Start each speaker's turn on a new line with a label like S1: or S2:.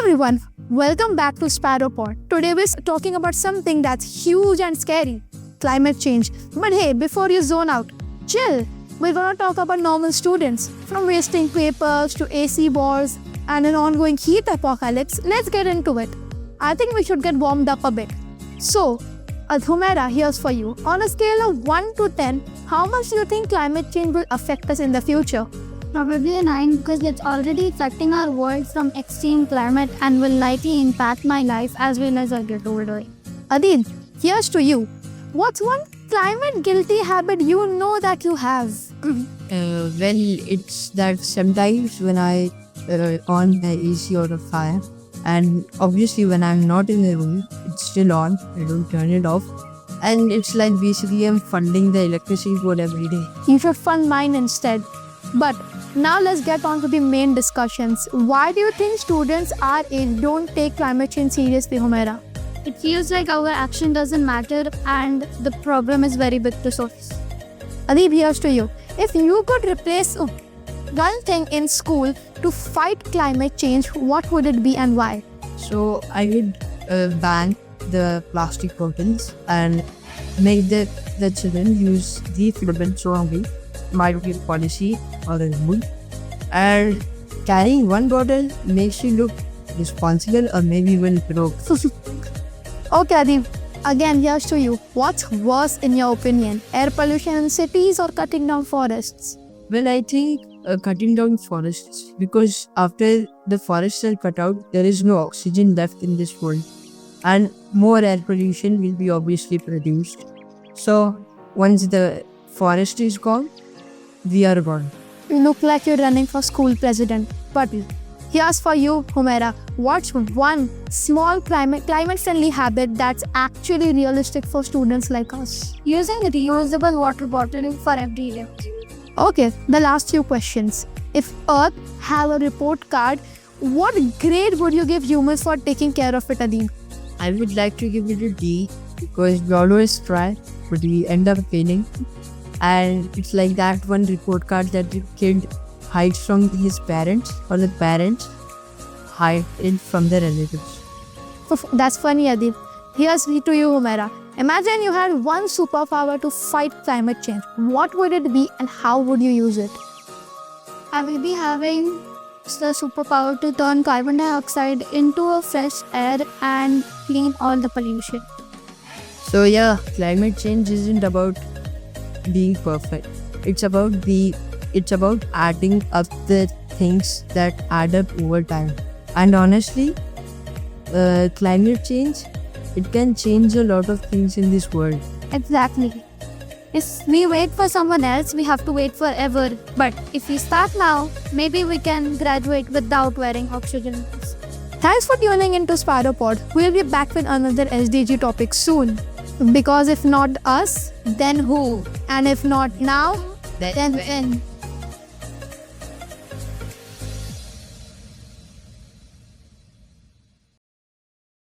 S1: everyone, welcome back to Sparrowpod. Today we're talking about something that's huge and scary, climate change. But hey, before you zone out, chill. We're gonna talk about normal students, from wasting papers to AC balls and an ongoing heat apocalypse. Let's get into it. I think we should get warmed up a bit. So, Humaira, here's for you. On a scale of 1 to 10, how much do you think climate change will affect us in the future?
S2: Probably a 9 because it's already affecting our world from extreme climate and will likely impact my life as well as I get older.
S1: Adil, here's to you. What's one climate guilty habit you know that you have?
S3: It's that sometimes when I on the AC or a fire, and obviously when I'm not in the room, it's still on. I don't turn it off, and it's like basically I'm funding the electricity board every day.
S1: You should fund mine instead. But now let's get on to the main discussions. Why do you think students our age don't take climate change seriously, Humaira?
S2: It feels like our action doesn't matter and the problem is very big to solve.
S1: Adib, here's to you. If you could replace one thing in school to fight climate change, what would it be and why?
S3: So I would ban the plastic bottles and make the children use the filaments only. Might be a policy or a rule. And carrying one bottle makes you look responsible or maybe even broke.
S1: Okay, Adib. Again, here's to you. What's worse in your opinion? Air pollution in cities or cutting down forests?
S3: Well, I think cutting down forests, because after the forests are cut out, there is no oxygen left in this world, and more air pollution will be obviously produced. So once the forest is gone, we are gone.
S1: You look like you're running for school president. But here's for you, Humaira. What's one small climate-friendly habit that's actually realistic for students like us?
S2: Using reusable water bottle for every day.
S1: Okay, the last few questions. If Earth have a report card, what grade would you give humans for taking care of it, Adib?
S3: I would like to give it a D, because we always try, but we end up failing. And it's like that one report card that the kid hides from his parents, or the parents hide it from their relatives.
S1: That's funny, Adib. Here's to you, Humaira. Imagine you had one superpower to fight climate change. What would it be and how would you use it?
S2: I will be having the superpower to turn carbon dioxide into a fresh air and clean all the pollution.
S3: So yeah, climate change isn't about being perfect. It's about adding up the things that add up over time. And honestly, climate change, it can change a lot of things in this world.
S2: Exactly. If we wait for someone else, we have to wait forever. But if we start now, maybe we can graduate without wearing oxygen masks.
S1: Thanks for tuning into Sparrowpod. We'll be back with another SDG topic soon. Because if not us, then who? And if not now, then when?